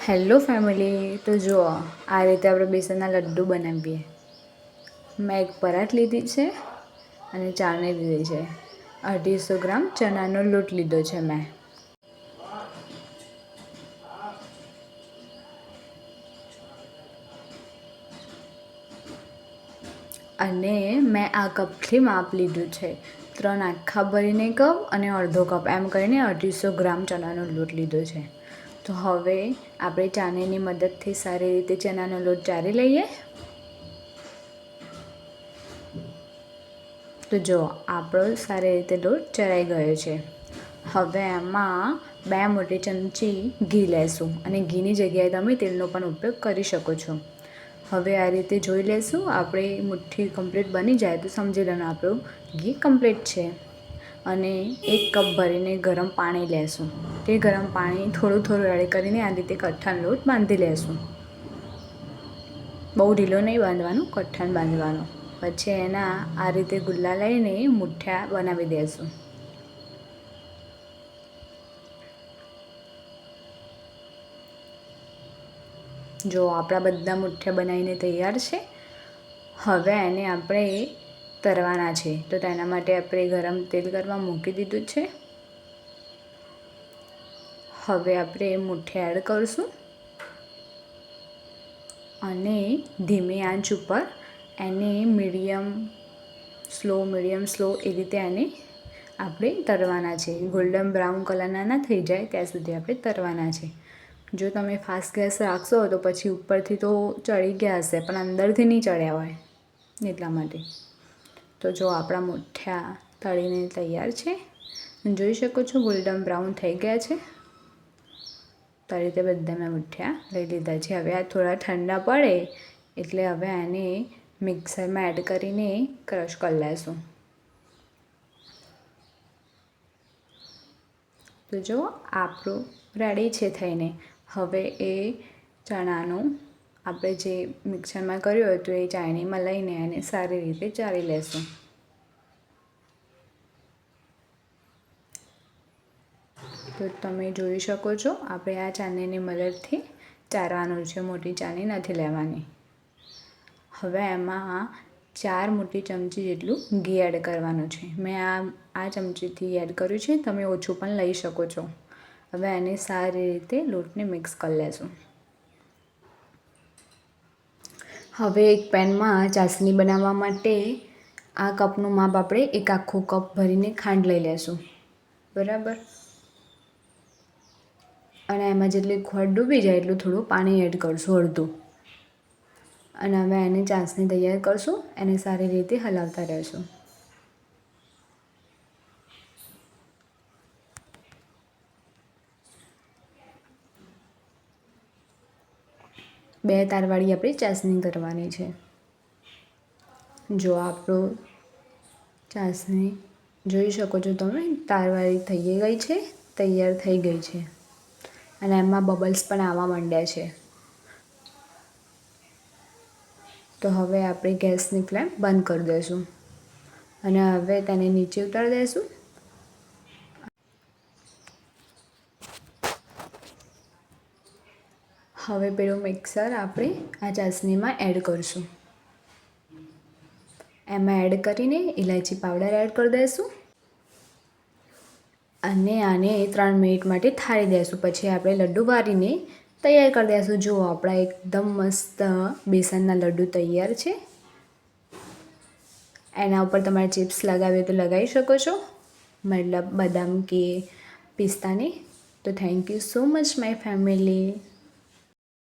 Hello family, તો જુઓ આ રીતે આપણે બેસનના લડ્ડુ બનાવીએ. મેં એક પરાત લીધી છે અને ચાળણી લીધી છે. 250 ગ્રામ ચણાનો લોટ લીધો છે મેં. અને મેં આ કપથી માપ લીધું છે. 3 આખા ભરીને કપ અને અડધો કપ એમ કરીને 250 ગ્રામ ચણાનો લોટ લીધો છે. તો હવે આપણે ચાળણીની મદદથી સારી રીતે ચણાનો લોટ ચાળી લઈએ. તો જો આપણો સારી રીતે લોટ ચડાઈ ગયો છે. હવે એમાં 2 મોટી ચમચી ઘી લેશું અને ઘીની જગ્યાએ તમે તેલનો પણ ઉપયોગ કરી શકો છો. હવે આ રીતે જોઈ લેશું. આપણે મુઠ્ઠી કમ્પ્લીટ બની જાય તો સમજી લેવાનું આપણું ઘી કમ્પ્લીટ છે. અને 1 કપ ભરીને ગરમ પાણી લેશું. તે ગરમ પાણી થોડું થોડું એડ કરીને આ રીતે કઠણ લોટ બાંધી લેશું. બહુ ઢીલો નહીં બાંધવાનું, કઠણ બાંધવાનું. પછી એના આ રીતે ગુલ્લા લઈને મુઠ્ઠિયા બનાવી દઈશું. જો આપણા બધા મુઠ્ઠિયા બનાવીને તૈયાર છે. હવે એને આપણે તળવાના છે. તો તેના માટે આપણે ગરમ તેલ કરવા મૂકી દીધું છે. હવે આપણે મુઠ્ઠિયા એડ કરીશું અને ધીમી આંચ ઉપર એને મીડિયમ સ્લો એ રીતે એને આપણે તળવાના છે. ગોલ્ડન બ્રાઉન કલરના ના થઈ જાય ત્યાં સુધી આપણે તળવાના છે. જો તમે ફાસ્ટ ગેસ રાખશો તો પછી ઉપરથી તો ચડી ગયા હશે પણ અંદરથી નહીં ચડ્યા હોય એટલા માટે. તો જો આપણા મુઠ્ઠિયા તળીને તૈયાર છે. જોઈ શકો છો ગોલ્ડન બ્રાઉન થઈ ગયા છે. તો આ રીતે બધા મેં મુઠ્ઠિયા લઈ લીધા છે. હવે આ થોડા ઠંડા પડે એટલે હવે આને મિક્સરમાં એડ કરીને ક્રશ કરી લેશું. તો જો આપણું રેડી છે થઈને. હવે એ ચણાનું આપણે જે મિક્સરમાં કર્યું હતું એ ચાળણીમાં લઈને એને સારી રીતે ચાળી લેશું. તો તમે જોઈ શકો છો આપણે આ ચાળણીની મદદથી ચાળવાનું છે. મોટી ચાળણી નથી લેવાની. હવે એમાં 4 મોટી ચમચી જેટલું ઘી એડ કરવાનું છે. મેં આ ચમચીથી એડ કર્યું છે. તમે ઓછું પણ લઈ શકો છો. હવે એને સારી રીતે લોટને મિક્સ કરી લેશું. હવે એક પેનમાં ચાસણી બનાવવા માટે આ કપનું માપ આપણે 1 આખો કપ ભરીને ખાંડ લઈ લેશું. બરાબર. અને એમાં જેટલી ખોટ ડૂબી જાય એટલું થોડું પાણી એડ કરશું, અડધું. અને હવે એને ચાસણી તૈયાર કરશું. એને સારી રીતે હલાવતા રહેશું. બે તારવાળી આપણે ચાસણી કરવાની છે. જો આપણો ચાસણી જોઈ શકો છો તમે તારવાળી થઈ ગઈ છે, તૈયાર થઈ ગઈ છે. અને એમાં બબલ્સ પણ આવવા માંડ્યા છે. તો હવે આપણે ગેસની ફ્લેમ બંધ કરી દઈશું અને હવે તેને નીચે ઉતારી દઈશું. હવે પેલું મિક્સર આપણે આ ચાસણીમાં એડ કરીશું. એમાં એડ કરીને ઇલાયચી પાવડર એડ કરી દઈશું અને આને 3 મિનિટ માટે થાળી દઈશું. પછી આપણે લડ્ડુ વાળીને તૈયાર કરી દઈશું. જુઓ આપણા એકદમ મસ્ત બેસનના લડ્ડુ તૈયાર છે. એના ઉપર તમારે ચિપ્સ લગાવી તો લગાવી શકો છો, મતલબ બદામ કે પિસ્તાની. તો thank you so much my family.